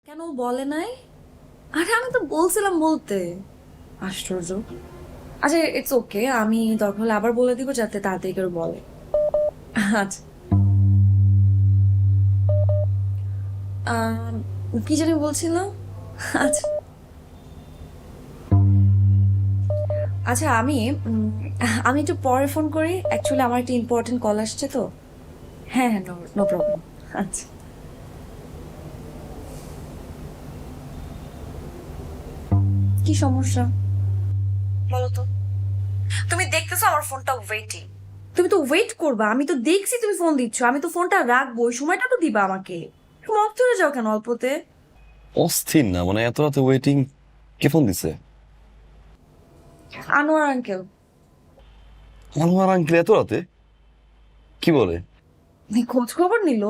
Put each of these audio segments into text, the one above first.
কেন বলে নাই? আরে আমি তো বলছিলাম বলতে। আশ্চর্য। আচ্ছা ইটস ওকে, আমি দরকার হলে আবার বলে দিব যাতে তাড়াতাড়ি করে বলে। আচ্ছা কি জানি বলছিলাম। আচ্ছা আচ্ছা আমি একটু পরে ফোন করি, অ্যাকচুয়ালি আমার একটা ইম্পর্টেন্ট কল আসছে তো। হ্যাঁ হ্যাঁ, নো প্রবলেম। আচ্ছা। কি সমস্যা বলো তো? তুমি দেখতেছো আমার ফোনটা ওয়েটিং, তুমি তো ওয়েট করবা। আমি তো দেখছি তুমি ফোন দিচ্ছ, আমি তো ফোনটা রাখবো, ওই সময়টা তো দিবা আমাকে। তুমি অফ চলে যাও কেন অল্পতে? অস্থির না, মানে এত রাতে ওয়েটিং? কে ফোন দিছে? আনোয়ার আঙ্কেল। আনোয়ার আঙ্কেল এত রাতে? কি বলে? খোঁজ খবর নিল।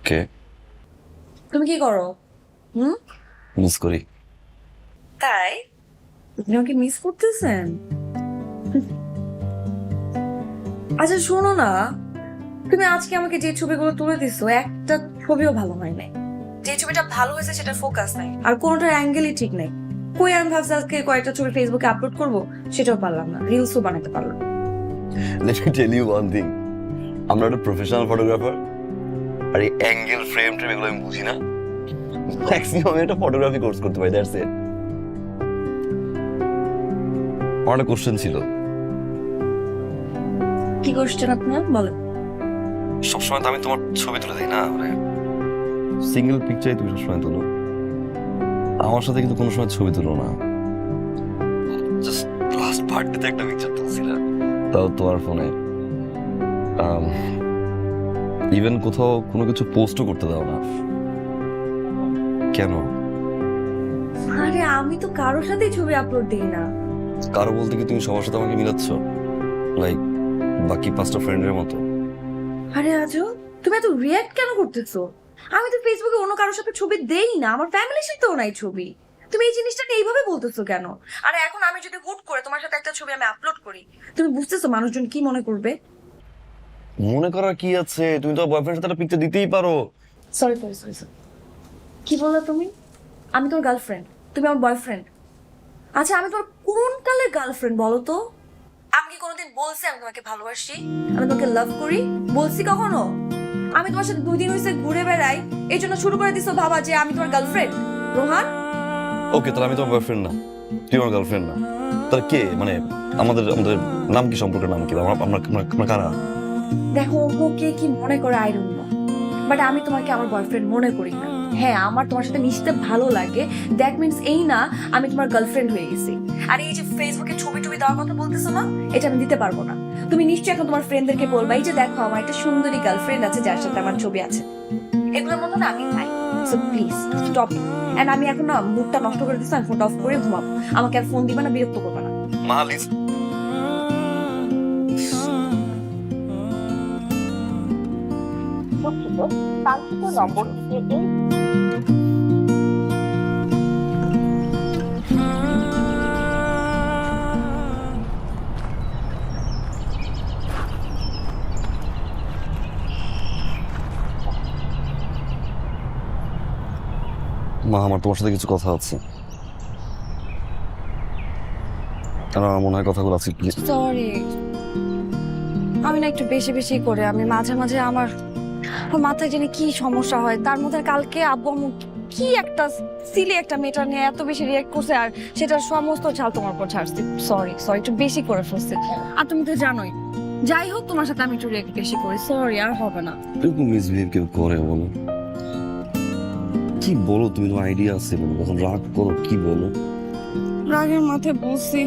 কে? তুমি কি করো? হুম। মিস করি। তাই? আপনি আমাকে মিস করতেছেন? আচ্ছা শোনো না, তুমি আজকে আমাকে যে ছবিগুলো তুলে দিছো একটা ছবিও ভালো হয় নাই। যে ছবিটা ভালো হয়েছে সেটা ফোকাস নাই, আর কোনোটার অ্যাঙ্গেলই ঠিক নাই। কই আমি ভাবছি আজকে কয়েকটা ছবি ফেসবুকে আপলোড করব, সেটাও পারলাম না, রিলসও বানাতে পারলাম না। Let me tell you one thing, আমরা একটা প্রফেশনাল ফটোগ্রাফার, আর এই অ্যাঙ্গেল ফ্রেম ট্রেম এগুলো আমি বুঝি না। ম্যাক্সিমাম একটা ফটোগ্রাফি কোর্স করতে পারি, দ্যাটস ইট। আমার একটা কোশ্চেন ছিল। কি কোশ্চেন আপনার বলেন? সবসময় তো আমি তোমার ছবি তুলে দিই না, মানে সিঙ্গেল পিকচারই তুমি সবসময় তুলো, আমার সাথে কিন্তু কোনো সময় ছবি তুলো না। জাস্ট লাস্ট বার্থডেতে একটা পিকচার তুলছিলাম, তাও তোমার ফোনে। ইভেন কোথাও কোনো কিছু পোস্টও করতে দাও না, কেন? আরে আমি তো কারোর সাথেই ছবি আপলোড দিই না। কারো বলতে কি তুমি সবার সাথে আমাকে মিলাচ্ছ, লাইক বাকি 5টা ফ্রেন্ডের মতো? আরে আজও তুমি এত রিয়াক্ট কেন করতেছো? আমি তো ফেসবুকে অন্য কারোর সাথে ছবি দেই না, আমার ফ্যামিলির সাথেও নাই ছবি। তুমি এই জিনিসটাকে এইভাবে বলতেছো কেন? আরে এখন আমি যদি হুট করে তোমার সাথে একটা ছবি আমি আপলোড করি, তুমি বুঝতেছো মানুষজন কি মনে করবে? মনে করার কি আছে, তুমি তো বয়ফ্রেন্ডের সাথে একটা পিকচার দিতেই পারো। সরি সরি সরি সরি, কি বললা তুমি? আমি তোর গার্লফ্রেন্ড, তুমি আমার বয়ফ্রেন্ড। আচ্ছা আমি তোর কোন কালের গার্লফ্রেন্ড বলো তো? আমি কি কোনোদিন বলছি আমি তোমাকে ভালোবাসি, আমি তোমাকে লাভ করি? বলছি কখনো? আমি তোমার সাথে 2 দিন হয়েছে ঘুরে বেড়াই, এই জন্য শুরু করে দিছো ভাবা যে আমি তোমার গার্লফ্রেন্ড? রোহান। ওকে, তাহলে আমি তোমার বয়ফ্রেন্ড না, তুই আমার গার্লফ্রেন্ড না। তাহলে কে, মানে আমাদের আমাদের নাম কি, সম্পর্কের নাম কি, আমরা আমরা আমরা কারা? দেখো ও কে কি মনে করে আই ডোন্ট নো, বাট আমি তোমাকে আমার বয়ফ্রেন্ড মনে করি না। হ্যাঁ আমার তোমার সাথে মিশতে ভালো লাগে, দ্যাট মিনস এই না আমি তোমার গার্লফ্রেন্ড হয়ে গেছি। আর এই যে ফেসবুকে ছবি টবি দেওয়ার কথা বলতেছো না, এটা আমি দিতে পারবো না। তুমি নিশ্চয়ই এখন তোমার ফ্রেন্ডদেরকে বলবা এই যে দেখো আমার একটা সুন্দরী গার্লফ্রেন্ড আছে যার সাথে আমার ছবি আছে। এগুলোর মতো না আমি নাই। So please stop. এন্ড আমি এখন না মুডটা নষ্ট করে দিচ্ছি, আমি ফোনটা অফ করে ঘুমাবো। আমাকে আর ফোন দিবা না, বিরক্ত করবে না। মালিস। কাঙ্ক্ষিত নম্বরটিতে এই মা, আমার তোমার সাথে কিছু কথা আছে, আর আমার মনে হয় কথাগুলো আছে, প্লিজ। সরি, আমি না একটু বেশি বেশি করে আমি মাঝে মাঝে আমার মাথায় জানি কি সমস্যা হয়। তার মধ্যে কালকে আব্বু আম্মু কি একটা সিলি একটা মেয়েটা নিয়ে এত বেশি রিয়েক্ট করছে, আর সেটার সমস্ত ঝাল তোমার উপর ছাড়ছি। সরি সরি, একটু বেশি করে ফেলছি। আর তুমি তো জানোই, যাই হোক তোমার সাথে আমি একটু রিয়েক্ট বেশি করি। সরি, আর হবে না। এরকম মিসবিহেভ কেউ করে বলো? কি বলো তুমি, তোমার আইডিয়া আছে বলো, যখন রাগ করো কি বলো? রাগের মাথায় বলছি।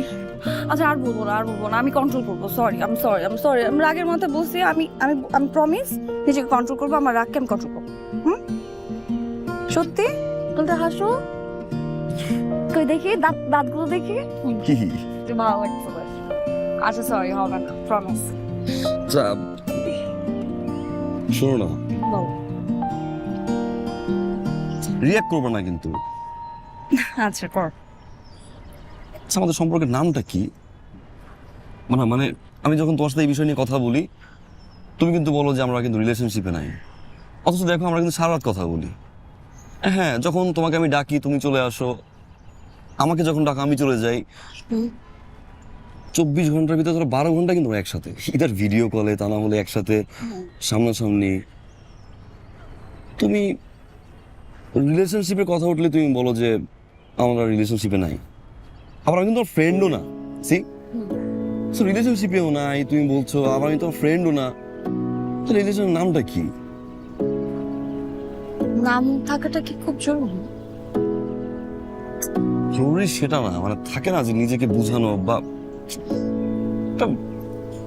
আচ্ছা আর বলবো না, আর বলবো না, আমি কন্ট্রোল করবো। সরি, আমি সরি, আমি সরি। আমি রাগের মাথায় বলছি, আমি আমি আমি প্রমিস নিজেকে কন্ট্রোল করবো, আমার রাগকে আমি কন্ট্রোল করবো। হুম, সত্যি? বলতে হাসো কই দেখি, দাঁতগুলো দেখি। কি ভালো লাগছে বেশ। আচ্ছা সরি, হবে না, প্রমিস। শোনো না, বল। রিয়াক্ট করবে না কিন্তু। আচ্ছা কর। আচ্ছা, আমাদের সম্পর্কের নামটা কি? মানে আমি যখন তোমার সাথে এই বিষয় নিয়ে কথা বলি, তুমি কিন্তু বলো যে আমরা কিন্তু রিলেশনশিপে নাই। অথচ দেখো আমরা কিন্তু সারা রাত কথা বলি। হ্যাঁ, যখন তোমাকে আমি ডাকি তুমি চলে আসো, আমাকে যখন ডাকা আমি চলে যাই। 24 ঘন্টার ভিতরে ধরো 12 ঘন্টা কিন্তু আমরা একসাথে, ইদার ভিডিও কলে, তা না হলে একসাথে সামনাসামনি। তুমি রিলেশনশিপের কথা উঠলে তুমি বলো যে আমরা রিলেশনশিপে নাই, আবার আমি কিন্তু ফ্রেন্ডও না। সি রিলেশনশিপেও নাই তুমি বলছো, আবার আমি তোমার ফ্রেন্ডও না। রিলেশনের নামটা কি? নাম থাকাটা কি খুব জরুরি? জরুরি সেটা না, মানে থাকে না যে নিজেকে বোঝানো বা একটা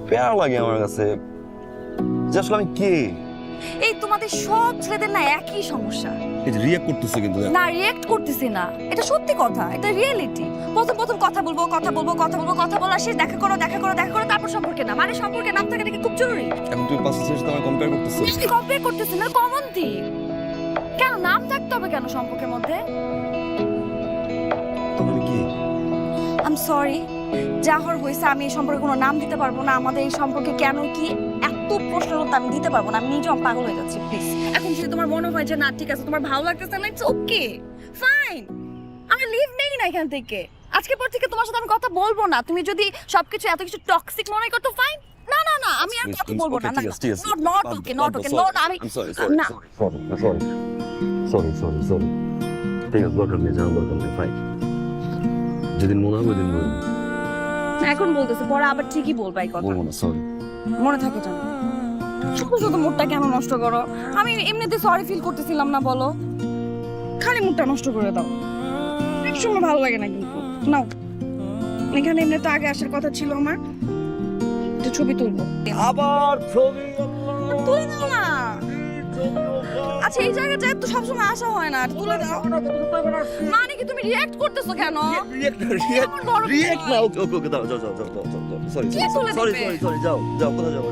প্যারা লাগে আমার কাছে যে আসলে আমি কে। এই তোমাদের সব ছেলেদের না একই সমস্যা। এই যে রিঅ্যাক্ট করতেছে কিন্তু না রিয়েক্ট করতেছি না, এটা সত্যি কথা, এটা রিয়েলিটি। প্রথম প্রথম কথা বলবো বলা শেষ, দেখা করো তারপর সম্পর্কে নাম। আরে সম্পর্কে নাম থাকাটা কি খুব জরুরি? এখন তুমি পাঁচ ছেলের সাথে আমার কম্পেয়ার করতেছো। আমি কম্পেয়ার করতেছি না, কমন থিং। কেন নাম থাকতে হবে কেন সম্পর্কের মধ্যে? তখন কি? আই এম সরি, যা হওয়ার হয়েছে। আমি এই সম্পর্কে কোনো নাম দিতে পারবো না। আমাদের এই সম্পর্কে কেন কি এত প্রশ্নের উত্তর আমি দিতে পারবো না। আমি নিজেও পাগল হয়ে যাচ্ছি। প্লিজ, এখন যদি তোমার মনে হয় যে না ঠিক আছে, তোমার ভালো লাগতেছে না, ইটস ওকে, ফাইন। আমি লিভ নেই না এখান থেকে। আজকের পর থেকে তোমার সাথে আমি কথা বলবো না। তুমি যদি সবকিছু এত কিছু টক্সিক মনে করতো, ফাইন। না না না, আমি আর কথা বলবো না। না not okay, not okay, not. আমি না, সরি ঠিক আছে, দরকার নেই, জানার দরকার নেই, ফাইন। যেদিন মনে হবে ওদিন বলবো। এখন বলতেছে, পরে আবার ঠিকই বলবা এই কথা। বলবো না, সরি। মনে থাকে জানো, শুধু শুধু মুডটা কেন নষ্ট করো? আমি এমনিতে সরি ফিল করতেছিলাম না, বলো, খালি মুডটা নষ্ট করে দাও। একসময় ভালো লাগে না কিন্তু। নাও, এখানে এমনি তো আগে আসার কথা ছিল আমার। একটা ছবি তুলবো। আবার ছবি তুলে দাও না। আচ্ছা, এই জায়গায় তো সবসময় আসা হয় না, তুলে দাও। মানে কি তুমি রিঅ্যাক্ট করতেছো কেন? রিঅ্যাক্ট না, ওকে দাও, যাও সরি কে তুলে দিবে? যাও কোথায় যাও?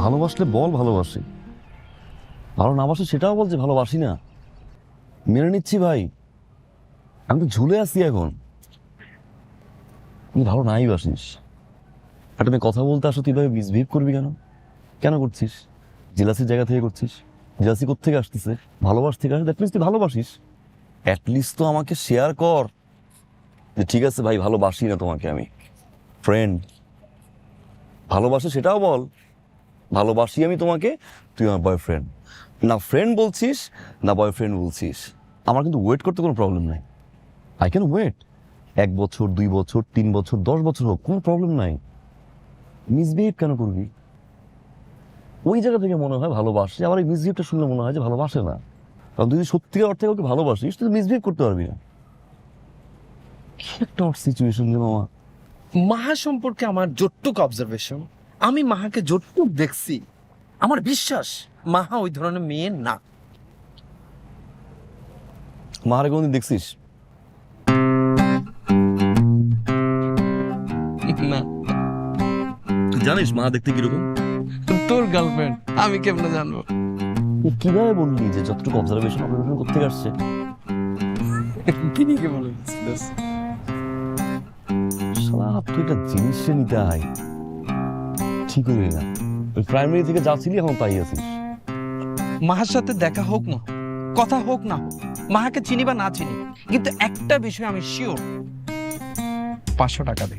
ভালোবাসলে বল ভালোবাসি, ভালো না বাসে সেটাও বলছে ভালোবাসি না। মেনে নিচ্ছি ভাই, আমি তো ঝুলে আছি এখন। তুই ভালো নাই বাসিস, আর তুমি কথা বলতে আসো তুই ভাবে মিসবিহেভ করবি কেন? কেন করছিস? জেলাসির জায়গা থেকে করছিস। জেলাসি কোত্থেকে আসতেছে? ভালোবাস থেকে আসে। দ্যাট মিনস তুই ভালোবাসিস। অ্যাটলিস্ট তো আমাকে শেয়ার কর যে ঠিক আছে ভাই, ভালোবাসি না তোমাকে, আমি ফ্রেন্ড। ভালোবাসে সেটাও বল, ভালোবাসি আমি তোমাকে, তুই আমার বয়ফ্রেন্ড। না ফ্রেন্ড বলছিস না বয়ফ্রেন্ড বলছিস। আমার কিন্তু ওয়েট করতে কোনো প্রবলেম নাই। আই ক্যান ওয়েট 1 বছর 2 বছর 3 বছর 10 বছর হোক, কোনো প্রবলেম নাই। মিসবিহেভ কেন করবি? ওই জায়গা থেকে মনে হয় ভালোবাসে, আবার এই মিসবিহেভটা শুনলে মনে হয় যে ভালোবাসে না। কারণ তুই যদি সত্যিকার অর্থে কাউকে ভালোবাসিস তুই মিসবিহেভ করতে পারবি না। কি একটা সিচুয়েশন রে মামা। মাহা সম্পর্কে আমার যতটুক অবজারভেশন, আমি মাহাকে যতটুক দেখছি, আমার বিশ্বাস মাহা ওই ধরনের মেয়ে না। মাহারে কোনদিন দেখছিস? না, তুই জানিস মা দেখতে কিরকম? তোর গার্লফ্রেন্ড, আমি কেমনে জানবো? তুই কিভাবে বললি যে যতটুকু অবজারভেশন করতে আসছে? তিনি কে বলে দিচ্ছিস? শালা তুই একটা জিনিস নিতে আয়, ঠিক হয়ে না। ওই প্রাইমারি থেকে যা ছিলি এখন তাই আছিস। মাহার সাথে দেখা হোক না, কথা হোক না হোক, মাহাকে চিনি বা না চিনি, কিন্তু একটা বিষয় আমি শিওর, 500 টাকা দে।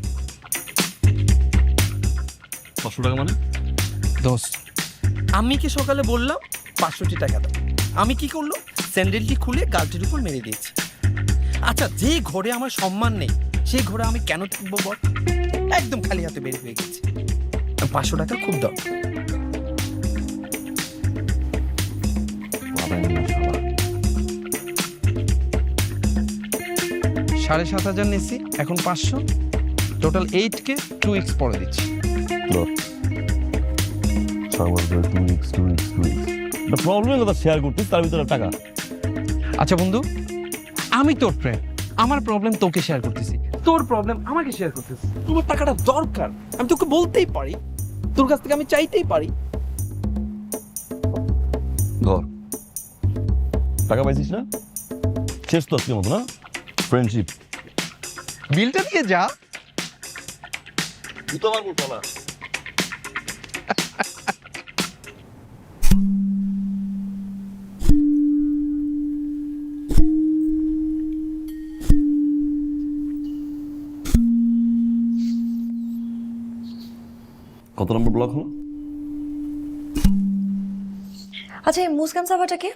500 টাকা মানে? দোস্ত, আমি কি সকালে বললাম 500 টাকা দাও? আমি কি করলো? স্যান্ডেলটি খুলে গালটির উপর মেরে দিয়েছি। আচ্ছা, যে ঘরে আমার সম্মান নেই সেই ঘরে আমি কেন থাকবো বল? একদম খালি হাতে বের হয়ে গেছি। 500 টাকা খুব দাও। 7,500 নিচ্ছি, এখন 500, টোটাল 8K। 2 weeks পরে দিচ্ছি। প্রবলেমের কথা শেয়ার করতিস, তার ভিতরে টাকা। আচ্ছা বন্ধু, আমি তোর ফ্রেন্ড, আমার প্রবলেম তোকে শেয়ার করতেছি, তোর প্রবলেম আমাকে শেয়ার করতেছি। তোমার টাকাটা দরকার, আমি তোকে বলতেই পারি, তোর কাছ থেকে আমি চাইতেই পারি। ধর টাকা পাইছিস না, শেষ তো আজকের মতো না ফ্রেন্ডশিপ। বিলটা দিয়ে যা। তুই তো আমার বলতো না। কত নম্বর ব্লক হলো? আচ্ছা এই মুস্কান সাবাটা কে?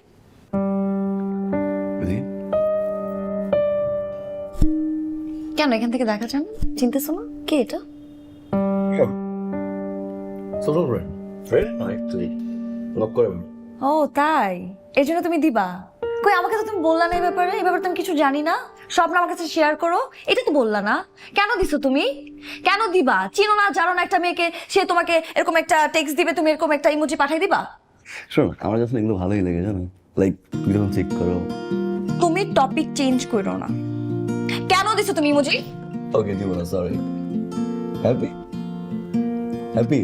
কেন এখান থেকে দেখা যান? চিনতেছো না কে এটা? ও তাই, এই জন্য তুমি দিবা? কই আমাকে তো তুমি বললা না এই ব্যাপারে। এই ব্যাপারে তুমি কিছু জানি না, সব না আমার কাছে শেয়ার করো, এটা তো বললা না। কেন দিছো তুমি? কেন দিবা? চিনো না জানো না একটা মেয়েকে, সে তোমাকে এরকম একটা টেক্সট দিবে, তুমি এরকম একটা ইমোজি পাঠিয়ে দিবা? শোন, আমার কাছে এগুলো ভালোই লাগে জানো, লাইক তুমি যখন চেক করো। তুমি টপিক চেঞ্জ করো না। কেন দিছো তুমি ইমোজি? ওকে দিব না, সরি। হ্যাপি হ্যাপি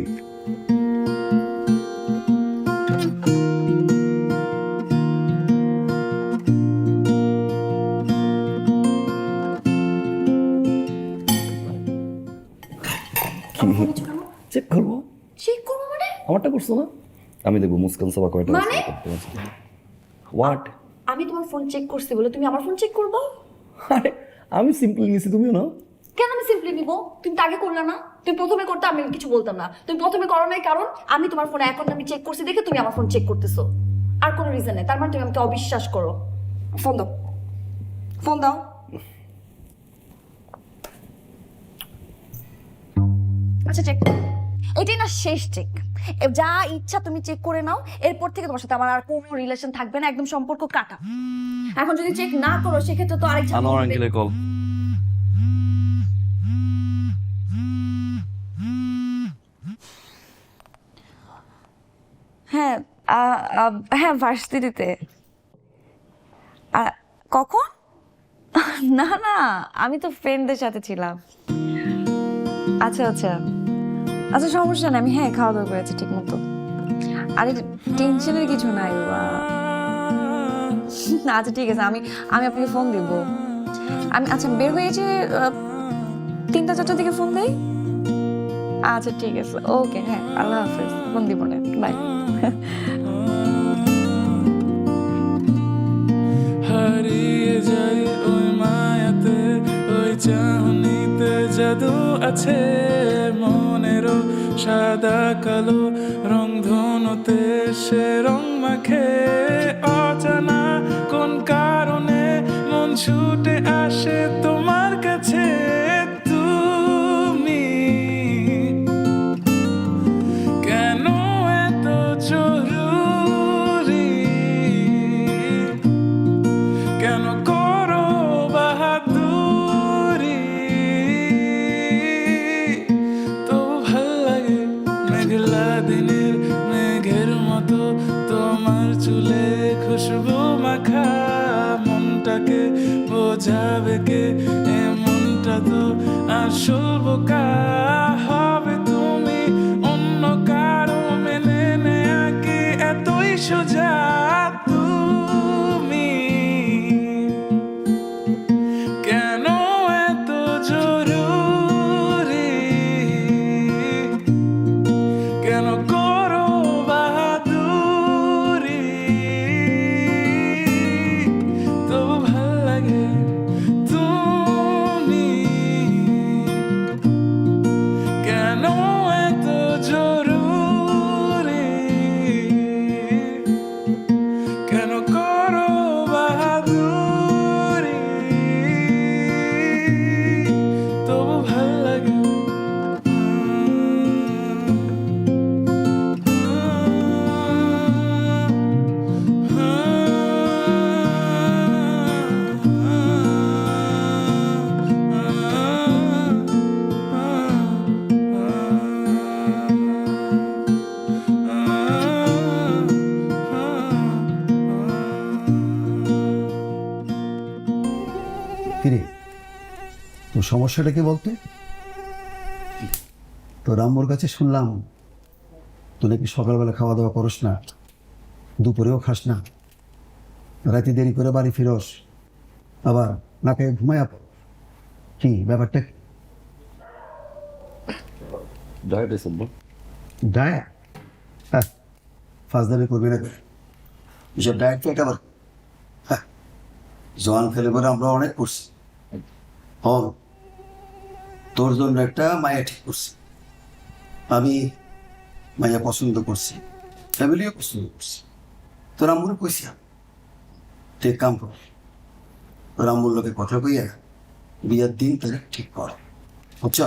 চেক করবো। চেক করবো মানে? আমারটা করছো না, আমি দেখবো মুস্কান সাবা কয়টা মানে? হোয়াট? আমি তোমার ফোন চেক করছি বলে তুমি আমার ফোন চেক করবো? আরে আমি সিম্পল নিছি, তুমিও না। কেন আমি সিম্পলি নিব? তুমি তো আগে করলা না। তুমি প্রথমে করতে আমি কিছু বলতাম না। তুমি প্রথমে করো নাই কারণ আমি তোমার ফোনে অ্যাকাউন্ট আমি চেক করছি দেখে তুমি আমার ফোন চেক করতেছো। আর কোনো রিজন নেই। তার মানে তুমি আমাকে অবিশ্বাস করো। ফোন দাও, ফোন দাও। আচ্ছা চেক। এটাই না শেষ চেক। যা ইচ্ছা তুমি চেক করে নাও, এরপর থেকে তোমার সাথে আমার আর কোনো রিলেশন থাকবে না, একদম সম্পর্ক কাটা। এখন যদি চেক না করো সেক্ষেত্রে তো আরেক ঝামেলা আনোয়ার হবে। আঙ্কেলের কল। হ্যাঁ হ্যাঁ ভার্সিটিতে। কখন? না না, আমি তো ফ্রেন্ডদের সাথে ছিলাম। আচ্ছা আচ্ছা আচ্ছা, সমস্যা নেই, আমি হ্যাঁ খাওয়া দাওয়া করেছি ঠিক মতো। আরে টেনশনের কিছু নাই বাবা। আচ্ছা ঠিক আছে, আমি আমি আপনাকে ফোন দিব। আমি আচ্ছা বের হয়েছে 3টা 4টার দিকে ফোন দেই। আচ্ছা ঠিক আছে, ওকে, হ্যাঁ আল্লাহ হাফেজ, ফোন দিব না, বাই। হারিয়ে যাই ওই মায়াতে, ওই চাহনিতে জাদু আছে। মনেরও সাদা কালো রং ধনুতে সে রং মাখে। অজানা কোন কারণে মন ছুটে আসে তোমার কাছে। তুমি কেন এত জরুরি? কেন করো বাহাদুরি? তো ভাল লাগে মেঘলা দিনের মেঘের মতো তোমার চুলে খুশবু মাখা। মনটাকে বোঝাবে কে? এমনটা তো আসল বোকা হবে তুমি। অন্য কারো মেনে নেয়া কি এতই সোজা? তুমি কেন এত জরুরি? কেন করো বাহাদুরি? তো ভাল লাগে তুমি কেন এত জরুরি? কেন করো বাহাদুরি? তবু ভাল লাগে। কিরে, তোর সমস্যাটা কি বলতে? তোর আম্মুর কাছে শুনলাম তুই নাকি সকালবেলা খাওয়া দাওয়া করিস না, দুপুরেও খাস না, রাতে দেরি করে বাড়ি ফিরস, আবার না খেয়ে ঘুমায়া পড়। কি ব্যাপারটা? ডায়েট এসে ডায়েট? হ্যাঁ, ফাজদামি করবি না। এসব ডায়েট ফ্যাট আবার? হ্যাঁ, জোয়ান ফেলে পরে আমরা অনেক করছি। তোর জন্য একটা মায়া ঠিক করছি। আমি মায়া পছন্দ করছি, ফ্যামিলিও পছন্দ করছি। তোর আম্মুরে কইছি ঠিক কাম কর, তোর আম্মুর লোকে কথা কইয়া বিয়ের দিন তারিখ ঠিক কর, বুঝছ?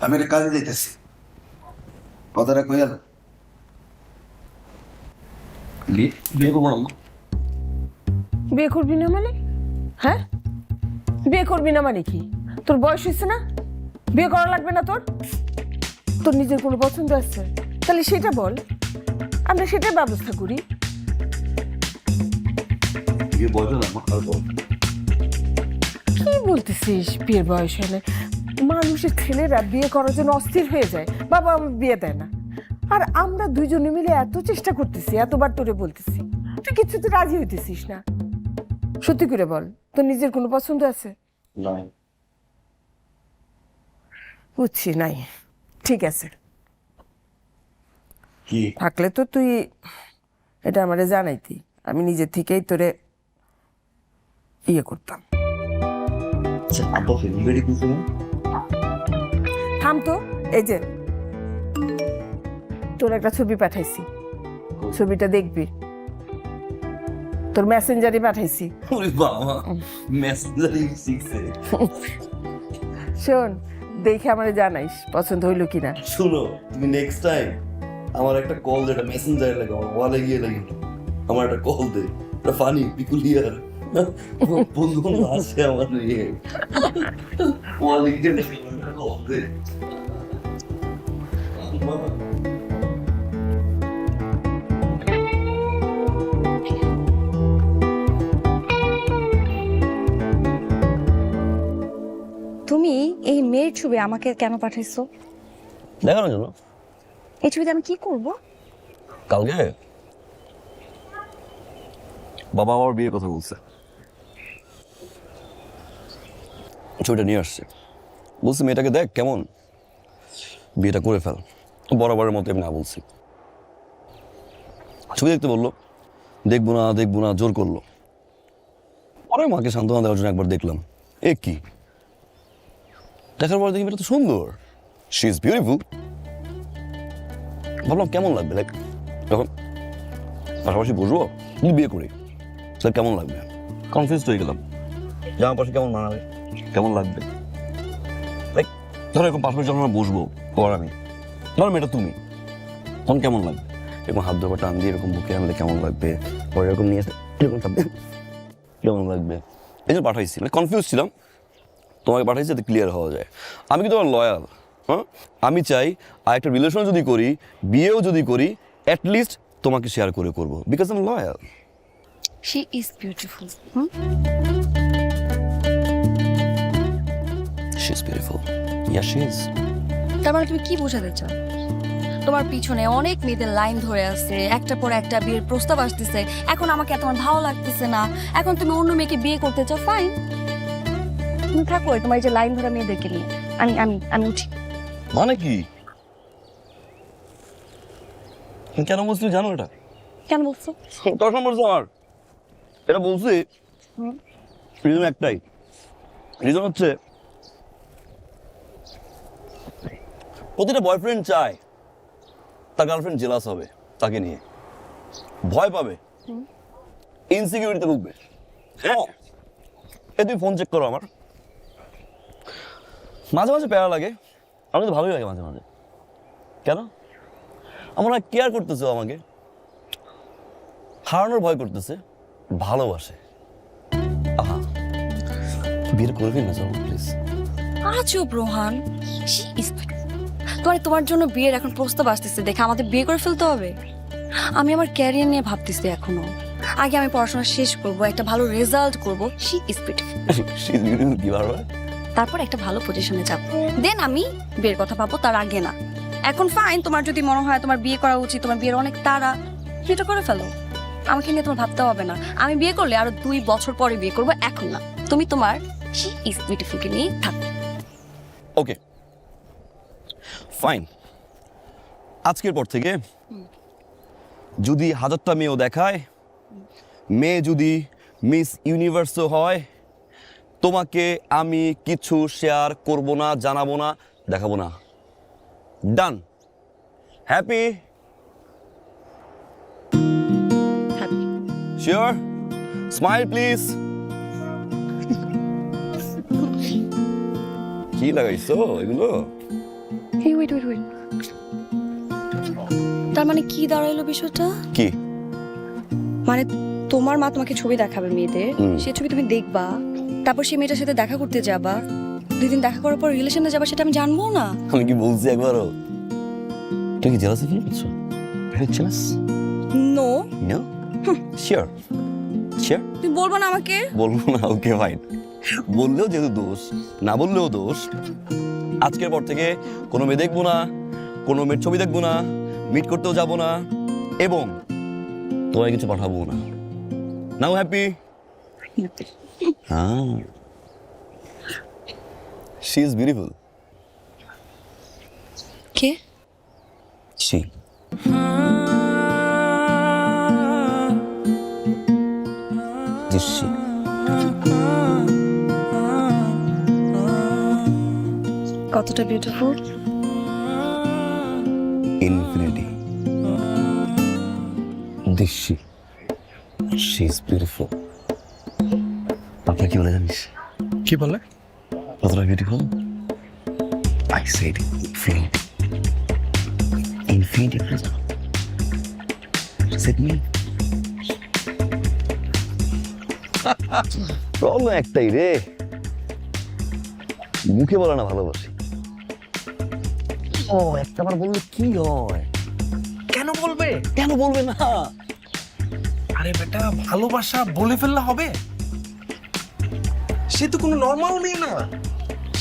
আমি একটা কাজে যাইতেছি, কথাটা কইয়া দাও। বিয়ে করবো না? বিয়ে করবি না মানে? হ্যাঁ, বিয়ে করবি না মানে কি? তোর বয়স হয়েছে না? বিয়ে করা লাগবে না তোর? তোর নিজের কোনো পছন্দ আছে তাহলে সেটা বল, আমরা সেটার ব্যবস্থা করি। বিয়ে বয়স না আর বল। কি বলতেছিস বিয়ের বয়স হয় না? মানুষের ছেলেরা বিয়ে করার জন্য অস্থির হয়ে যায়, বাবা আমার বিয়ে দেয় না। আর আমরা দুইজনে মিলে এত চেষ্টা করতেছি, এতবার তোরে বলতেছি, তুই কিছুতে রাজি হইতেছিস না। সত্যি করে বল, তোর নিজের কোনো পছন্দ আছে? নাই। বুঝছি, নাই। ঠিক আছে, কি? থাকলে তো তুই এটা আমারে জানাইতি, আমি নিজের থেকেই তোরে ইয়ে করতাম। আব্বা ফেব্রুয়ারি কিছু না? থাম তো, এই যে তোর একটা ছবি পাঠাইছি, ছবিটা দেখবি। তোর মেসেঞ্জারে পাঠাইছি, ওরে বাবা, মেসেঞ্জারে শিখছে। শোন, দেখে আমারে জানাইস পছন্দ হইলো কিনা। শুনো, তুমি নেক্সট টাইম আমার একটা কল দে, এটা মেসেঞ্জারে লাগে, আমার ওয়ালে গিয়ে লাগে, আমার একটা কল দে, এটা ফানি পিকুলিয়ার বন্ধু বান্ধব আছে আমার নিয়ে, ওয়ালে গিয়ে কল দে। তুমি এই মেয়ের ছবি আমাকে কেন পাঠাইছো? দেখানোর জন্য। এই ছবিতে আমি কি করব? কালকে বাবা আমার বিয়ের কথা বলছে, ছবিটা নিয়ে আসছে, বলছে মেয়েটাকে দেখ কেমন, বিয়েটা করে ফেল। বরাবরের মতো আমি না বলছি, ছবি দেখতে বললো, দেখবো না জোর করলো। পরে মাকে সান্ত্বনা দেওয়ার জন্য একবার দেখলাম, এ কি, দেখার পর দেখি মেয়েটা তো সুন্দর, শি ইজ বিউটিফুল। ভাবলাম কেমন লাগবে, লাইক যখন পাশাপাশি বসবো যদি বিয়ে করি তাহলে কেমন লাগবে। কনফিউজ হয়ে গেলাম, জামা পাশে কেমন মানাবে, কেমন লাগবে। লাইক ধরো এরকম পাশাপাশি যখন আমরা বসবো, পর আমি ধরো মেয়েটা তুমি, তখন কেমন লাগবে, এরকম হাত ধরে টান দিয়ে এরকম বুকে আনলে কেমন লাগবে, পরে এরকম নিয়ে এরকম থাকবে কেমন লাগবে। এই জন্য পাঠাইছি, কনফিউজ ছিলাম, তোমাকে পাঠাইছি যাতে ক্লিয়ার হওয়া যায়। আমি কি তোমার লয়াল? হ্যাঁ, আমি চাই আর একটা রিলেশন যদি করি, বিয়েও যদি করি, অ্যাটলিস্ট তোমাকে শেয়ার করে করবো, because I am loyal. She is beautiful. She is beautiful, yeah she is. তার মানে তুমি কি বোঝাতে চাও? তোমার পিছনে অনেক মেয়েদের লাইন ধরে আছে, একটা পর একটা বিয়ের প্রস্তাব আসতেছে, এখন আমাকে তোমার ভালো লাগতেছে না, এখন তুমি অন্য মেয়েকে বিয়ে করতে চাও, ফাইন, তুমি থাকো তোমার এই যে লাইন ধরা মেয়েদেরকে নিয়ে। আমি আমি আমি উঠি। মানে কি? কেন বলছি জানো এটা? কেন বলছো? তোর সম্পর্কে আমার এটা বলছি রিজন একটাই, রিজন হচ্ছে প্রতিটা বয়ফ্রেন্ড চায় তার গার্লফ্রেন্ড জেলাস হবে, তাকে নিয়ে ভয় পাবে, ইনসিকিউরিটিতে ভুগবে। হ্যাঁ, তুমি ফোন চেক করো, আমার মাঝে মাঝে প্যারা লাগে, আমার তো ভালোই লাগে মাঝে মাঝে। কেন? আমরা কেয়ার করতেছে, আমাকে হারানোর ভয় করতেছে, ভালোবাসে। আহা, বিয়ে করবি না যাও প্লিজ। আজও রোহান, তোমার জন্য বিয়ের এখন প্রস্তাব আসতেছে দেখে আমাদের বিয়ে করে ফেলতে হবে? আমি আমার ক্যারিয়ার নিয়ে ভাবতেছি এখনো, আগে আমি পড়াশোনা শেষ করব, একটা ভালো রেজাল্ট করব, শি ইজ বিউটিফুল, কি বারবার তারপর একটা ভালো পজিশনে যাব, দেন আমি বিয়ের কথা ভাববো, তার আগে না। এখন ফাইন, তোমার যদি মনে হয় তোমার বিয়ে করা উচিত, তোমার বিয়ের অনেক তাড়া, বিয়েটা করে ফেলো, আমাকে নিয়ে তোমার ভাবতে হবে না। আমি বিয়ে করলে আরো 2 বছর পরে বিয়ে করবো, এখন না। তুমি তোমার শি ইজ বিউটিফুলকে নিয়ে থাকো। ওকে ফাইন, আজকের পর থেকে যদি 1000টা মেয়েও দেখায়, মেয়ে যদি মিস ইউনিভার্সও হয়, তোমাকে আমি কিছু শেয়ার করব না, জানাবো না, দেখাবো না। Done? Happy? Happy. Sure? Smile please. কি লাগাইছো এগুলো? এই ওয়েট ওয়েট ওয়েট, তার মানে কি দাঁড়াইলো বিষয়টা? কি মানে তোমার মা তোমাকে ছবি দেখাবে মেয়েদের, হুম। সেই ছবি তুমি দেখবা, তারপর সেই মেয়েটার সাথে দেখা করতে যাবা, 2 দিন দেখা করার পর রিলেশনে যাবা, সেটা আমি জানবো না? আমি কি বলছি একবারও? তুমি কি জেলাসি ফিল করছো? Very jealous? No. No? Sure? Sure? তুমি বলবো না আমাকে? বলবো না, ওকে ফাইন। বললেও যেহেতু দোষ, না বললেও দোষ। আজকের পর থেকে কোনো মেয়ে দেখবো না, কোনো মেয়ের ছবি দেখবো না, মিট করতেও যাবো না, এবং তোমায় কিছু পাঠাবো না। নাও হ্যাপি? হ্যাঁ, she is beautiful. K? She. This she. কতটা beautiful? Infinity. This she. She is beautiful. আপনার কি বলে জানিস? কি বলে? কতটা beautiful? I said infinity. Infinity. Said me. Problem একটাই রে, মুখে বলে না ভালোবাসি। ও একটাবার বললে কি হয়? কেন বলবে? কেন বলবে না? আরে বেটা, ভালোবাসা বলে ফেললে হবে? সে তো কোনো নর্মাল মেয়ে না,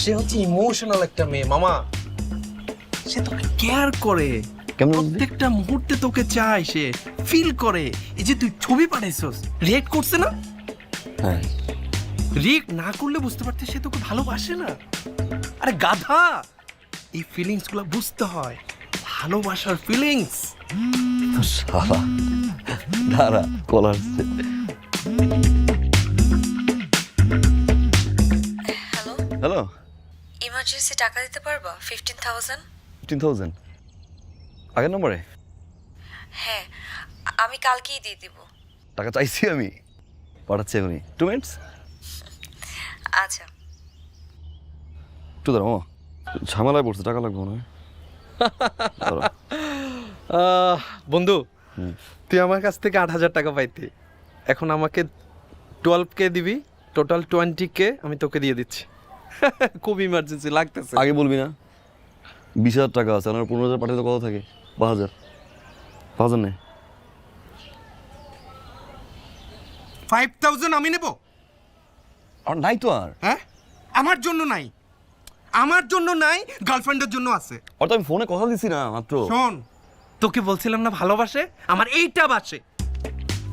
সে হচ্ছে ইমোশনাল একটা মেয়ে মামা। সে তোকে কেয়ার করে, কেমন বুঝলি? প্রত্যেকটা মুহূর্তে তোকে চায়, সে ফিল করে। এই যে তুই ছবি পাঠাইছস, রিয়েক্ট করছে না? হ্যাঁ, রিয়েক্ট না করলে বুঝতে পারতে সে তোকে ভালোবাসে না। আরে গাধা, এই ফিলিংস গুলো বুঝতে হয়, ভালোবাসার ফিলিংস। শালা দাঁড়া, কল আসছে। হ্যালো, হ্যালো, ইমার্জেন্সি টাকা দিতে পারবা? 15,000। 15,000 আগের নম্বরে? হ্যাঁ, আমি কালকেই দিয়ে দিব। টাকা চাইছি আমি, পাঠাচ্ছি এখনই। 2 মিনিটস। আচ্ছা। একটু দাঁড়া মামা, ঝামেলায় পড়ছে, টাকা লাগবে না? বন্ধু, তুই আমার কাছ থেকে 8,000 টাকা পাইতি, এখন আমাকে 12K দিবি, টোটাল 20K আমি তোকে দিয়ে দিচ্ছি। খুব ইমার্জেন্সি লাগতেছে। আগে বলবি না? 20,000 টাকা আছে, আমার 15,000 পাঠাতে কত থাকে? 5,000 নেই। 5,000 আমি নেব? আর নাই তো আর। হ্যাঁ, আমার জন্য নাই, আমার জন্য নাই, গার্লফ্রেন্ডের জন্য আছে। আর তো আমি ফোনে কথা দিছি না মাত্র। শোন, তোকে বলছিলাম না ভালোবাসে, আমার এইটা বাসে।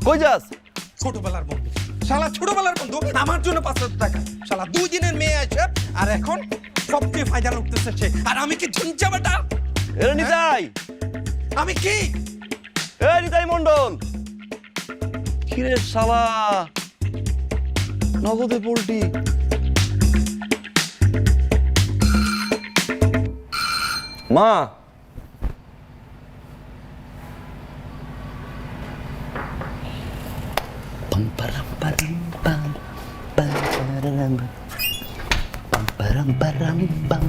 কই যাস? ছোটবেলার বন্ধু, শালা ছোটবেলার বন্ধু, আমার জন্য 5,000 টাকা, শালা 2 দিনের মেয়ে আছে, আর এখন সবচেয়ে ফায়দা লুটতেছে সে। আর আমি কি ঝুঞ্চা বেটা? এরে নিতাই, আমি কি? এ নিতাই মন্ডল, কিরে শালা নগদে পোল্টি। মা,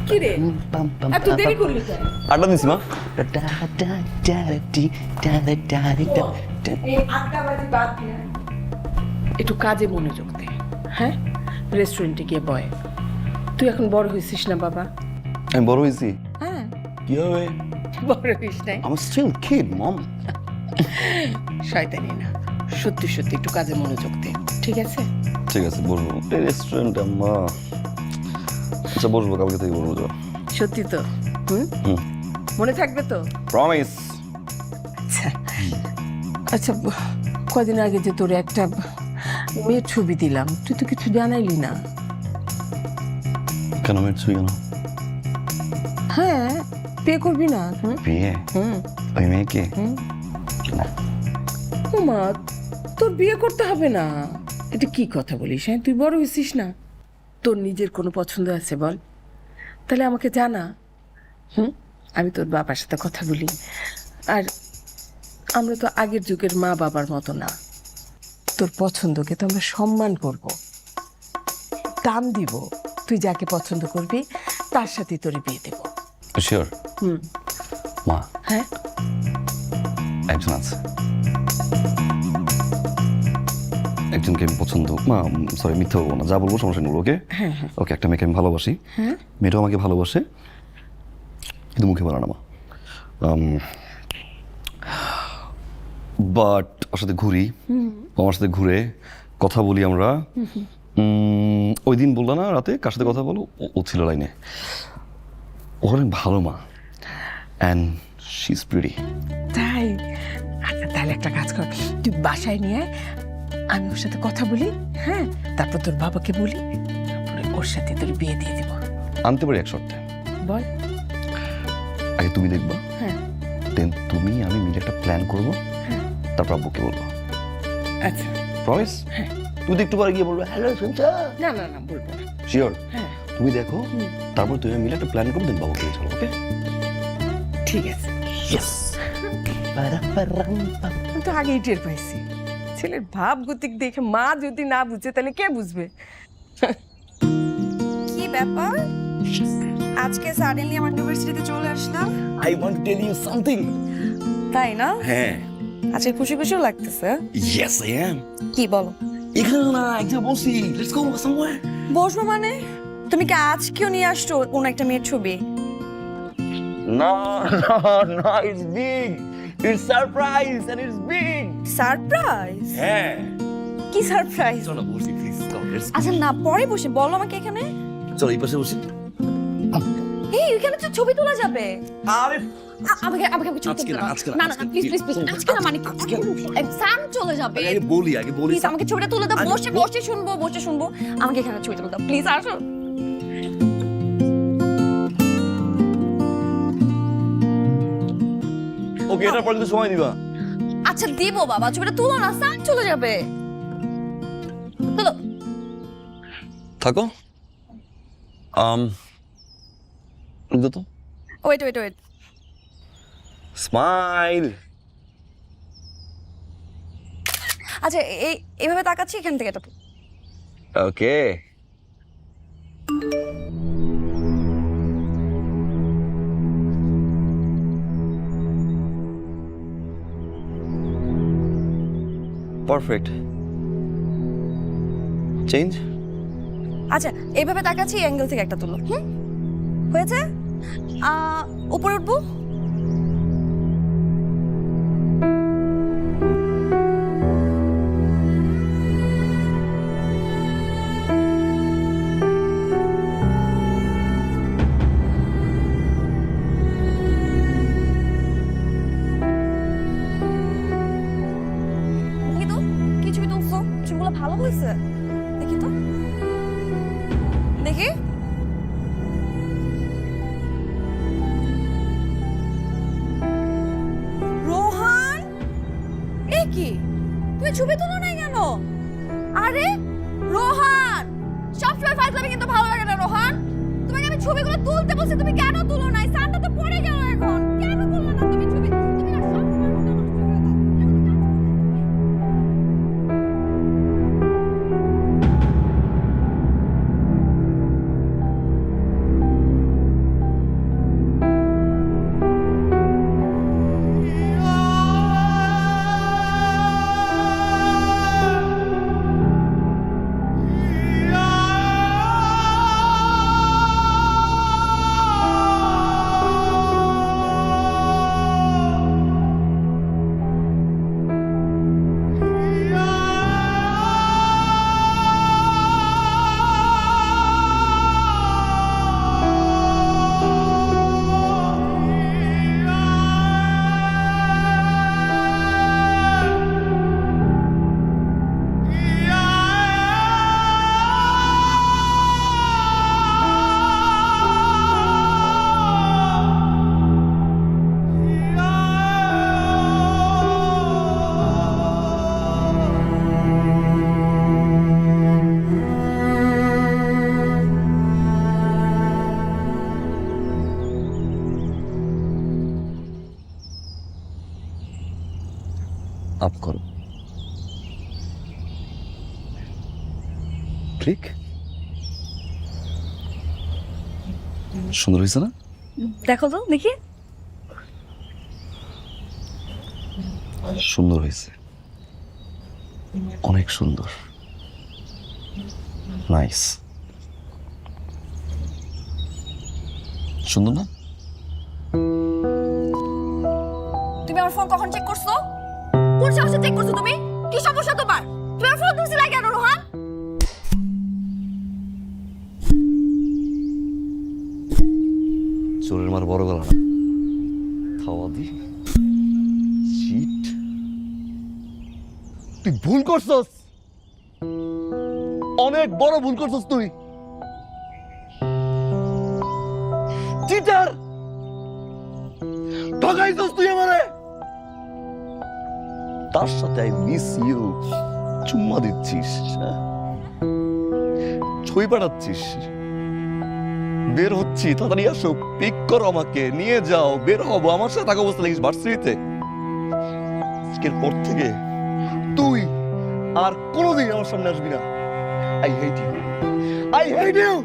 কি রে এত দেরি করলি কেন? আড্ডা দিছি মা। এই আড্ডাবাজি বাদ দিয়ে একটু কাজে মনোযোগ দে। হ্যাঁ, রেস্টুরেন্টে গিয়ে বয়। তুই এখন বড় হয়েছিস না বাবা? আমি বড় হয়েছি? হ্যাঁ, কি হবে? বড় হইস নাই। I'm still a kid, mom. শয়তানি না, সত্যি সত্যি একটু কাজে মনোযোগ দে, ঠিক আছে? ঠিক আছে, বলবো। এই রেস্টুরেন্ট আম্মা। আচ্ছা বসবো, কালকে থেকে বলবো। যাও। সত্যি তো? হুম, হুম, মনে থাকবে তো? প্রমিস। আচ্ছা, আচ্ছা কদিন আগে যে তোর একটা মেয়ের ছবি দিলাম, তুই তো কিছু জানাইলি না। কেন মেয়ের ছবি কেন? হ্যাঁ, বিয়ে করবি না? বিয়ে? হুম। ওই মেয়েকে? না। ওমা, তোর বিয়ে করতে হবে না। এটা কি কথা বলিস? হ্যাঁ, তুই বড় হয়েছিস না? তোর নিজের কোনো পছন্দ আছে বল, তাহলে আমাকে জানা। আমি তোর বাবার সাথে কথা বলি। আর আমরা তো আগের যুগের মা বাবার মতো না। তোর পছন্দকে তো আমরা সম্মান করব, দাম দিব। তুই যাকে পছন্দ করবি তার সাথে তোর বিয়ে দেব। শিওর? মা, হ্যাঁ, একজন আছে, একজনকে আমি পছন্দ। মা সরি, মিথ্যা বলবো না, যা বলবো সমস্যা নেই, ওকে? হ্যাঁ, হ্যাঁ। ওকে, একটা মেয়েকে আমি ভালোবাসি, মেয়েটাও আমাকে ভালোবাসে, কিন্তু মুখে বলে না মা। বাট ওর সাথে ঘুরি, আমার সাথে ঘুরে কথা বলি আমরা। ওই দিন বললো না রাতে কার সাথে কথা বলো, ও ছিল লাইনে। ও অনেক ভালো মা, অ্যান্ড শি ইজ প্রিটি। তাই? আচ্ছা, তাহলে একটা কাজ কর, তুই বাসায় নিয়ে আয়, আমি ওর সাথে কথা বলি। হ্যাঁ, তারপর তোর বাবাকে বলি, তারপরে ওর সাথে তোর বিয়ে দিয়ে দিব। আনতে পারি এক শর্তে। বল। আগে তুমি দেখবা, হ্যাঁ। দেন তুমি আমি মিলে একটা প্ল্যান করবো, তারপর আব্বুকে বলবো। আচ্ছা। প্রমিস? হ্যাঁ। তুমি তো একটু পরে গিয়ে বলবো হ্যালো শুনছো? না না না, বলবো না। শিওর? হ্যাঁ, তুমি দেখো, তারপর তুমি মিলে একটা প্ল্যান করবো, দেন বাবুকে নিয়ে চলো, ওকে? ঠিক আছে। ইয়েস। আমি তো আগেই টের পাইছি, ছেলের ভাব গতিক দেখে মা যদি না বুঝে তাহলে কে বুঝবে? কি ব্যাপার, আজকে সাডেনলি আমার ইউনিভার্সিটিতে চলে আসলাম? I want to tell you something. তাই না? হ্যাঁ। আজকে খুশি খুশিও লাগতেছে। Yes I am. কি বলো? এখানে না, একদম বসি, লেটস গো সামওয়্যার। বসবো মানে? তুমি কি আজকেও নিয়ে আসছো কোন একটা মেয়ের ছবি? না না না, it's big, it's surprise and it's big. Surprise? হ্যাঁ। কি সারপ্রাইজ? চলো বসি প্লিজ, লেটস। আচ্ছা না, পরে বসে বলো আমাকে এখানে। চলো এই পাশে বসি। এই এখানে তো ছবি তোলা যাবে। আরে আমাকে আমাকে ছবি আজকে তুলতে না, দাও। আজকে না, না না আজকে প্লিজ প্লিজ প্লিজ, please, আজকে না, মানে সান চলে যাবে। আগে বলি, আগে বলি। প্লিজ আমাকে ছবিটা তুলে দাও, আরে বসে বসে শুনবো, বসে শুনবো। আমাকে এখানে ছবি তুলে দাও প্লিজ, আসো। ওকে, এটা পর্যন্ত সময় দিবা। আচ্ছা দিব বাবা, ছবিটা তুলো না, সান চলে যাবে। তুলো। থাকো। তো ওয়েট ওয়েট ওয়েট। স্মাইল। আচ্ছা এইভাবে তাকাচ্ছি, এখান থেকে এটা। ওকে। পারফেক্ট। চেঞ্জ। আচ্ছা এইভাবে তাকাচ্ছি, অ্যাঙ্গেল থেকে একটা তুলো। হয়েছে? উপরে উঠবো। দেখি তো কি ছবি তুলছো, ছবিগুলো ভালো হয়েছে, দেখি তো, দেখি। রোহান, এ কি, তুমি ছবি তুলো নাই কেন? আরে রোহান, সবসময় ফাইজলামি কিন্তু ভালো লাগে না রোহান। তোমাকে আমি ছবিগুলো তুলতে বলছি, তুমি কেন তুলো নাই? সানটা তো পড়ে গেল এখন, কেন তুললো না তুমি ছবি? তুমি না সবসময় মতো নষ্ট করে দাও। আপ করো। ঠিক সুন্দর হয়েছে না? দেখো তো দেখি। সুন্দর হয়েছে, অনেক সুন্দর, নাইস। সুন্দর না? তুমি আমার ফোন কখন চেক করছো? কোন সাহসে চেক করছো তুমি? কি সমস্যা তোমার? তুমি আমার ফোন ধরছিলে কেন রোহান? চোরের মার বড় গলা না, থাওয়া দি চিট। তুই ভুল করছস, অনেক বড় ভুল করছস তুই। চিটার, ঠকাইছস তুই আমারে। তার সাথে আই মিস ইউ চুম্মা দিচ্ছিস, ছবি পাঠাচ্ছিস। বের হচ্ছি, তাড়াতাড়ি আসো, পিক করো, আমাকে নিয়ে যাও, বের হবো। আমার সাথে থাকা অবস্থা লাগিস ভার্সিটিতে। আজকের পর থেকে তুই আর কোনোদিন আমার সামনে আসবি না। I hate you, I hate you.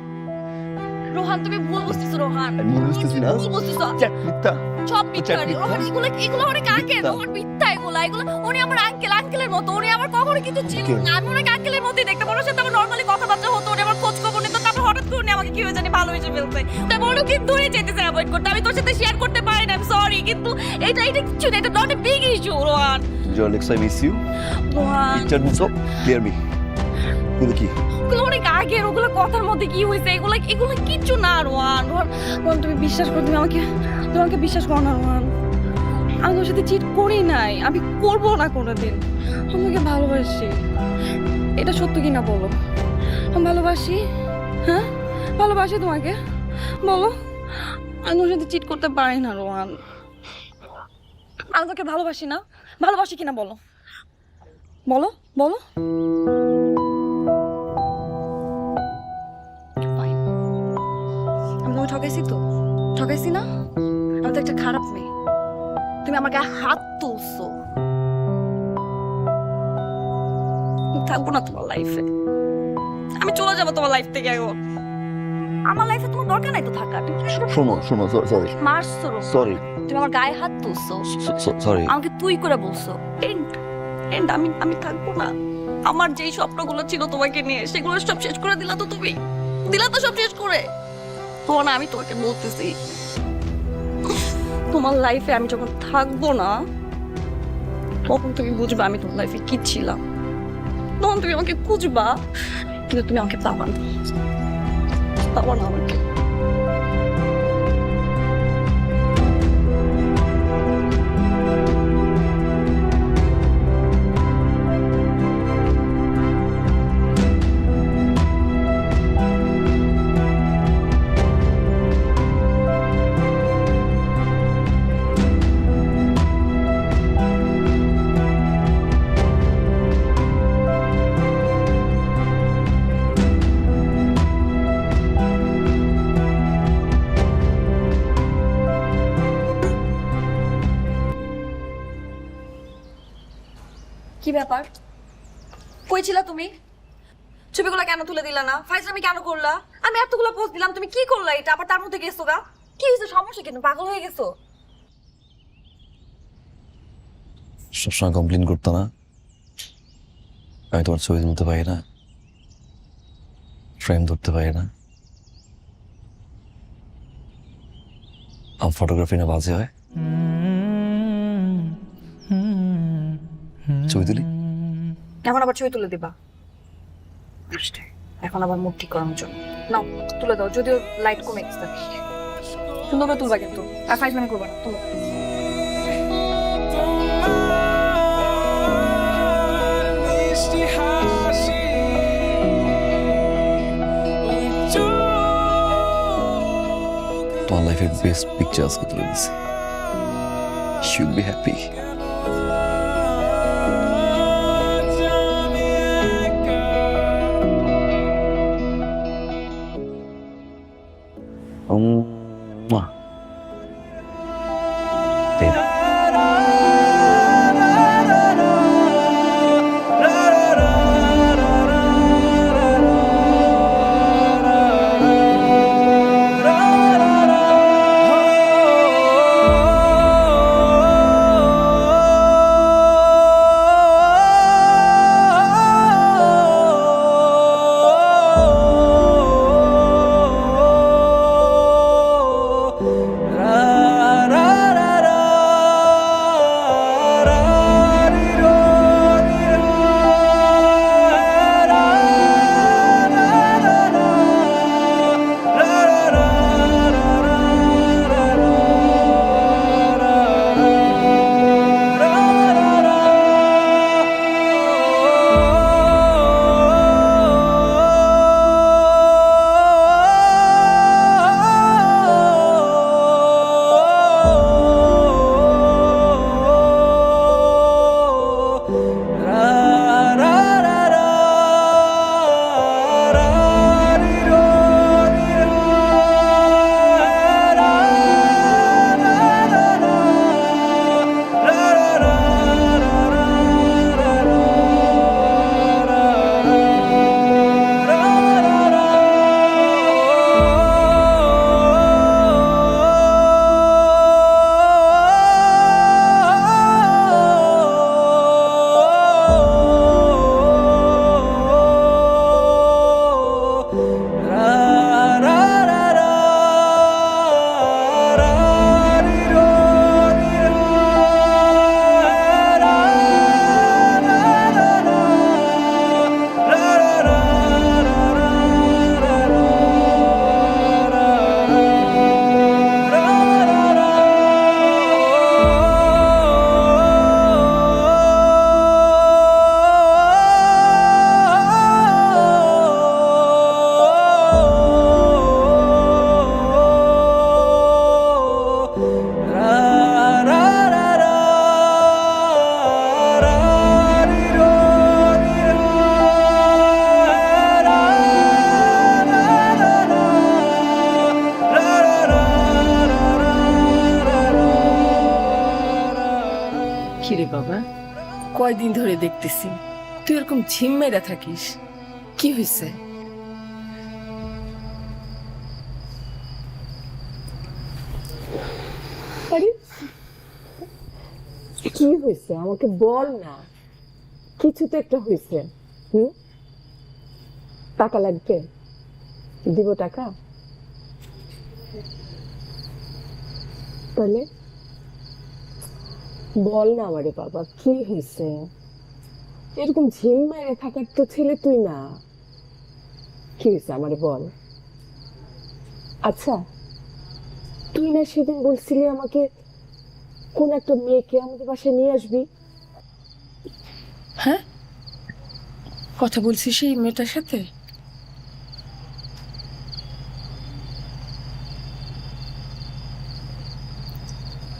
Rohan তুমি ভুল বুঝতেছো রোহান। আমি ভুল বুঝতেছি না? ভুল বুঝতেছো। চ্যাট মিথ্যা। সব মিথ্যা চ্যাট মিথ্যা। রোহান, এগুলো অনেক আগে। মিথ্যা। রোহান মিথ্যা এগুলো। উনি আমার আঙ্কেলের মতো। উনি আমার কখনো কিছু ছিল না। আমি ওনাকে আঙ্কেলের মতোই দেখতাম। ওনার সাথে আমার নর্মালি কথাবার্তা হতো, উনি আমার খোঁজ খবর নিত। তারপর হঠাৎ করে উনি আমাকে কি হয়ে জানি ভালোবেসে ফেলছে। তাই বলো কিন্তু উনি চাইতেছে অ্যাভয়েড করতে। আমি তোর সাথে শেয়ার করতে পারি না, সরি। কিন্তু এটা কিছু না, এটা not a big issue Rohan. Alex, I miss you. Rohan Picture me so clear me. এগুলো কি? ওগুলো অনেক আগের। ওগুলো কথার মধ্যে কি হয়েছে এগুলো কিচ্ছু না রোহান। রোহান তুমি বিশ্বাস করো, তুমি আমাকে বিশ্বাস করো না রোহান। আমি তোর সাথে চিট করি নাই, আমি করবো না কোনোদিন। আমি তোকে ভালোবাসি, এটা সত্য কিনা বলো? আমি ভালোবাসি, হ্যাঁ ভালোবাসি তোমাকে, বলো। আমি তোর সাথে চিট করতে পারি না রোহান। আমি তোকে ভালোবাসি না, ভালোবাসি কিনা বলো, বলো বলো। আমি তোমাকে ঠকাইছি তো? ঠকাইছি না? আমি তো একটা খারাপ মেয়ে। তুমি আমার গায়ে হাত তুলছো। আমি থাকবো না তোমার লাইফে। আমি চলে যাবো তোমার লাইফ থেকে এখন। আমার লাইফে তোমার দরকার নাই তো থাকার। তুমি শোনো, সরি, মারছো রোহান। সরি, তুমি আমার গায়ে হাত তুলছো, সরি। আমাকে তুই করে বলছো। এন্ড আমি থাকবো না। আমার যেই স্বপ্নগুলো ছিল তোমাকে নিয়ে, সেগুলো সব শেষ করে দিলা তো তুমি। দিলা তো সব শেষ করে। তোমার না, আমি তোমাকে বলতেছি, তোমার লাইফে আমি যখন থাকবো না, তখন তুমি বুঝবা আমি তোমার লাইফে কি ছিলাম। তখন তুমি আমাকে খুঁজবা, কিন্তু তুমি আমাকে পাবা না। পাবা না আমাকে। কি ব্যাপার? কই ছিলা তুমি? ছবিগুলো কেন তুলে দিলা না? ফাইজলামি কেন করলা? আমি এতগুলো পোস্ট দিলাম, তুমি কি করলা এটা? আবার তার মধ্যে গেছো গা? কি হয়েছে? সমস্যা কিন্তু পাগল হয়ে গেছো? সবসময় কমপ্লেন করতো না আমি তোমার ছবি তুলতে পারি না, ফ্রেম ধরতে পারি না, আমার ফটোগ্রাফি না বাজে হয়। ছবি তুলি। এখন আবার ছবি তুলে দিবা? এখন আবার মুড ঠিক করানোর জন্য নাও তুলে দাও, যদিও লাইট কমে গেছে। সুন্দর করে তুলবা কিন্তু, আর ফাইজলামি করবা না। তুলো। মিষ্টি হাসি তোমার লাইফের বেস্ট পিকচার আজকে তুলে দিছি। Should be happy. কয়দিন ধরে দেখতেছি তুই এরকম ঝিম মেরে থাকিস, কি হয়েছে? আরে কি হয়েছে আমাকে বল না, কিছু তো একটা হয়েছে। টাকা লাগবে, দিব টাকা। তাহলে বল না আমারে বাবা, কি হয়েছে? এরকম ঝিম মেরে থাকার তো ছেলে তুই না, কি হয়েছে আমারে বল। আচ্ছা, তুই না সেদিন বলছিলি আমাকে কোন একটা মেয়েকে আমাদের বাসায় নিয়ে আসবি? হ্যাঁ, কথা বলছিস সেই মেয়েটার সাথে?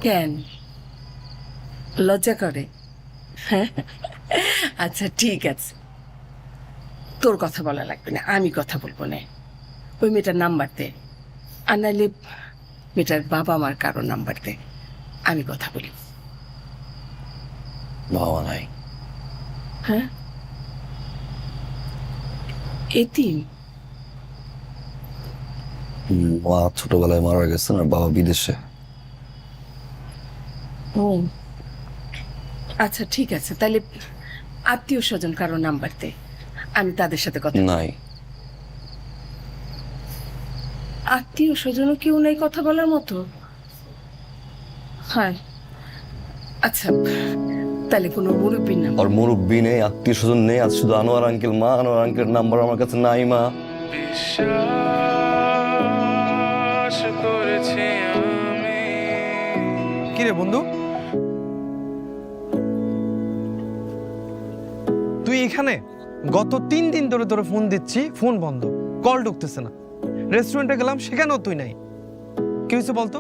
কেন লজ্জা করে? হ্যাঁ, আচ্ছা ঠিক আছে, তোর কথা বলা লাগবে না, আমি কথা বলবো না। ওই মেয়েটার নাম্বার দে, আর নাইলে মেয়েটার বাবা মার কারো নাম্বার দে, আমি কথা বলি। বাবা নাই। হ্যাঁ, এতিম? মা ছোটবেলায় মারা গেছেন আর বাবা বিদেশে। ও আচ্ছা ঠিক আছে, তাহলে আত্মীয় স্বজন কারো নাম্বার দে, আমি তাদের সাথে কথা। নাই। আত্মীয় স্বজনও কেউ নেই কথা বলার মতো? হ্যাঁ আচ্ছা, তাহলে কোনো মুরব্বীর নাম? আর মুরব্বী নেই, আত্মীয় স্বজন নেই, আজ শুধু আনোয়ার আঙ্কেল। মা আনোয়ার আঙ্কেলের নাম্বার আমার কাছে নাই মা। বিশ্বাস করেছি আমি। কি রে বন্ধু, তুই এখানে? গত 3 দিন ধরে তোরে ফোন দিচ্ছি, ফোন বন্ধ, কল ঢুকতেছে না। রেস্টুরেন্টে গেলাম, সেখানেও তুই নাই। কি হয়েছে বলতো?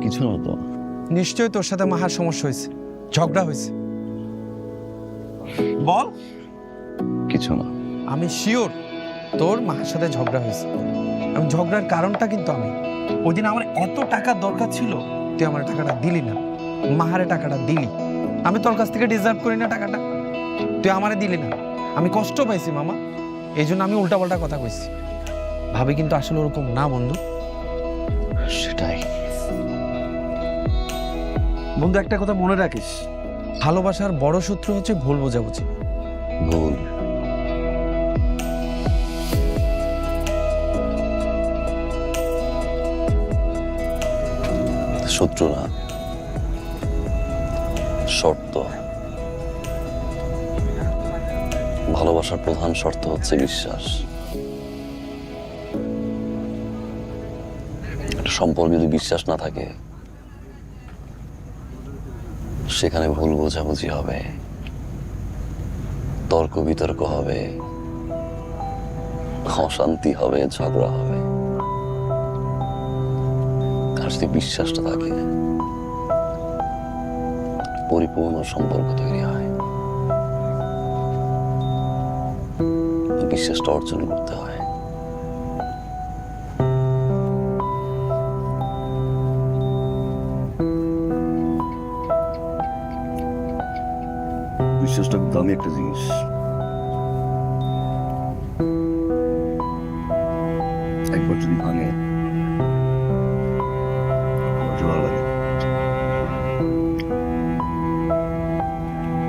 কিছু না তো। নিশ্চয়ই তোর সাথে মাহার সমস্যা হয়েছে, ঝগড়া হয়েছে। বল। কিছু না। আমি শিওর তোর মাহার সাথে ঝগড়া হয়েছে। আমি ঝগড়ার কারণটা কিন্তু আমি, ওই দিন আমার এত টাকার দরকার ছিল, তুই আমার টাকাটা দিলি না, মাহারে টাকাটা দিলি। আমি তোর কাছ থেকে ডিজার্ভ করি না টাকাটা, তুই আমারে দিলি না। আমি কষ্ট পাইছি মামা, এই জন্য আমি উল্টাপাল্টা কথা কইছি। ভাবি কিন্তু আসলে ওরকম না বন্ধু। সেটাই বন্ধু, একটা কথা মনে রাখিস, ভালোবাসার বড় সূত্র হচ্ছে ভুল বোঝাবুঝি। ভুল। শত্রু না, শর্ত। ভালোবাসার প্রধান শর্ত হচ্ছে বিশ্বাস। একটা সম্পর্কে যদি বিশ্বাস না থাকে, সেখানে ভুল বোঝাবুঝি হবে, তর্ক বিতর্ক হবে, অশান্তি হবে, ঝগড়া হবে। আর যদি বিশ্বাসটা থাকে, পরিপূর্ণ সম্পর্ক তৈরি হয়। বিশ্বাসটা অর্জন করতে হয়। বিশ্বাসটা দামি একটা জিনিস। একবার যদি ভাঙে, ভালো লাগে।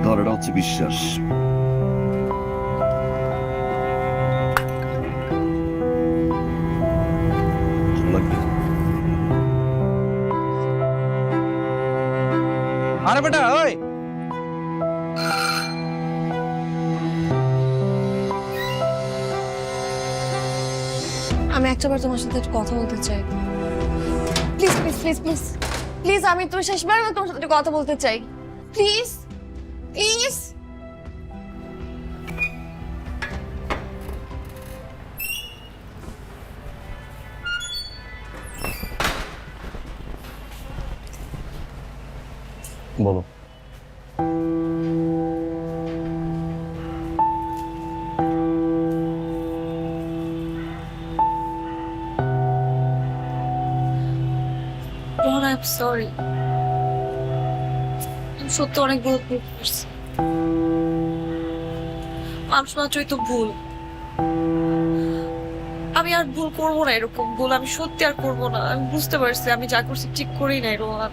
ধর, এটা হচ্ছে বিশ্বাস। আরে বেটা, ওই আমি একটাবার তোমার সাথে একটু কথা বলতে চাই। Please please please please please, আমি তো শেষবার তোমার সাথে একটু কথা বলতে চাই। Please please. বলো। I'm sorry. আমি সত্যি অনেক বড় ভুল করছি। মানুষ মাত্রই তো ভুল। আমি আর ভুল করবো না, এরকম ভুল আমি সত্যি আর করবো না। আমি বুঝতে পারছি আমি যা করছি ঠিক করেই নাই। রোহান,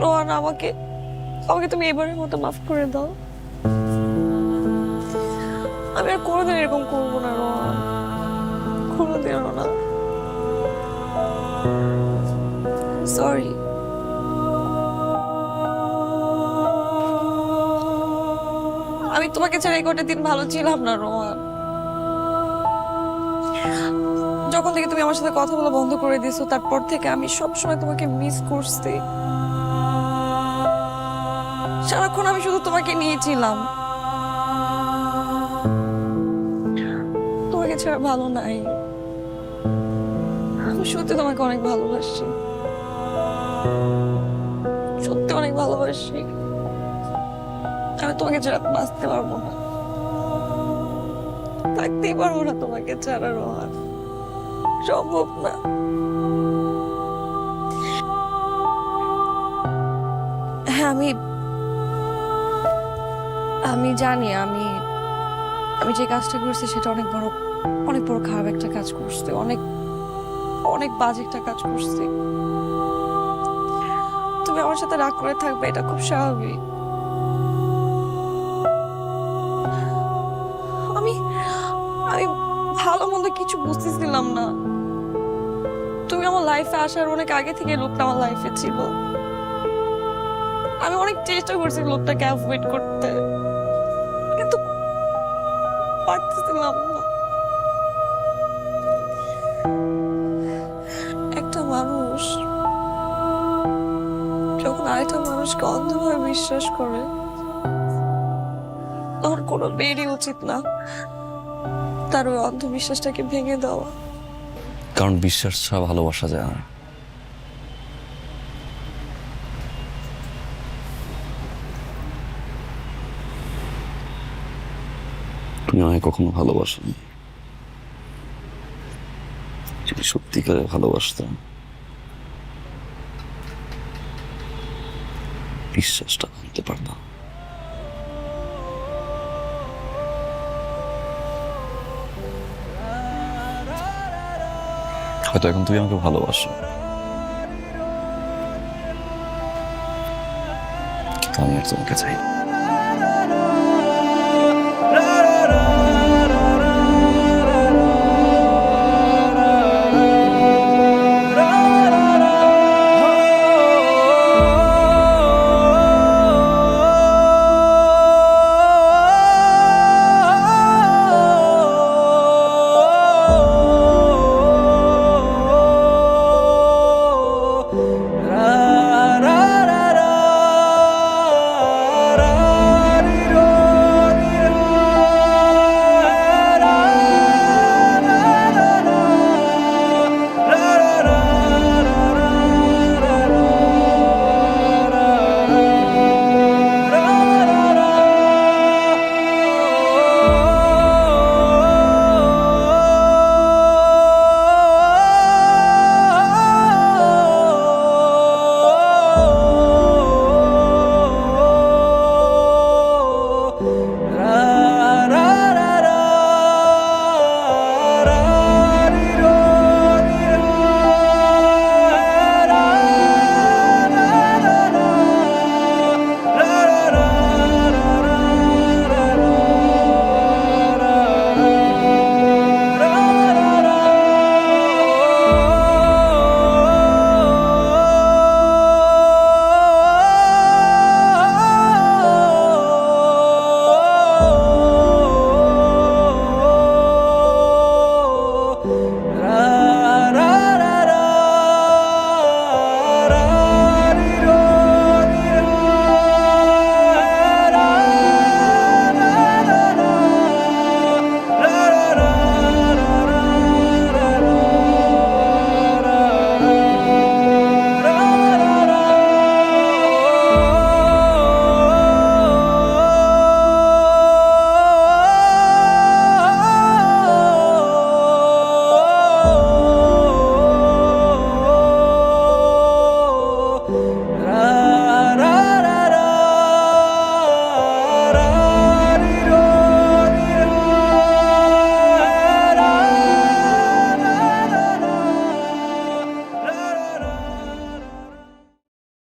রোহান, আমাকে আমাকে তুমি এবারের মতো মাফ করে দাও। আমি আর কোনোদিন এরকম করবো না রোহান, কোনোদিনও না। সরি। আমি তোমাকে ছাড়া এই কটা দিন ভালো ছিলাম না রোহান। যখন থেকে তুমি আমার সাথে কথা বলা বন্ধ করে দিয়েছো তারপর থেকে আমি সবসময় তোমাকে মিস করছি। সারাক্ষণ আমি শুধু তোমাকে নিয়েছিলাম। তোমাকে ছাড়া ভালো নাই। আমি সত্যি তোমাকে অনেক ভালোবাসি, সত্যি অনেক ভালোবাসি। আমি তোমাকে ছাড়া বাঁচতে পারবো না, থাকতেই পারবো না তোমাকে ছাড়া রোহান, সম্ভব না। হ্যাঁ, আমি জানি আমি যে কাজটা করছি সেটা অনেক বড় খারাপ একটা কাজ করছি, অনেক বাজে একটা কাজ করছি। তুমি আমার সাথে রাগ করে থাকবে, এটা খুব স্বাভাবিক। আমি ভালো মন্দ কিছু বুঝতেছিলাম না। তুমি আমার লাইফে আসার অনেক আগে থেকে লোকটা আমার লাইফে ছিল। আমি অনেক চেষ্টা করছি লোকটাকে অ্যাভয়েড করতে, কিন্তু পারতেছিলাম না। একটা মানুষ যখন আরেকটা মানুষকে অন্ধভাবে বিশ্বাস করে তখন কোনো মেয়েরই উচিত না তার ওই অন্ধবিশ্বাসটাকে ভেঙে দেওয়া। কারণ বিশ্বাস ছাড়া ভালোবাসা যায় না। তুমি আমায় কখনো ভালোবাসোনি। যদি সত্যিকারে ভালোবাসতাম বিশ্বাসটা করতে পারতাম। হয়তো এখন তুমি আমাকে ভালোবাসো, আমি আর তোমাকে চাই না।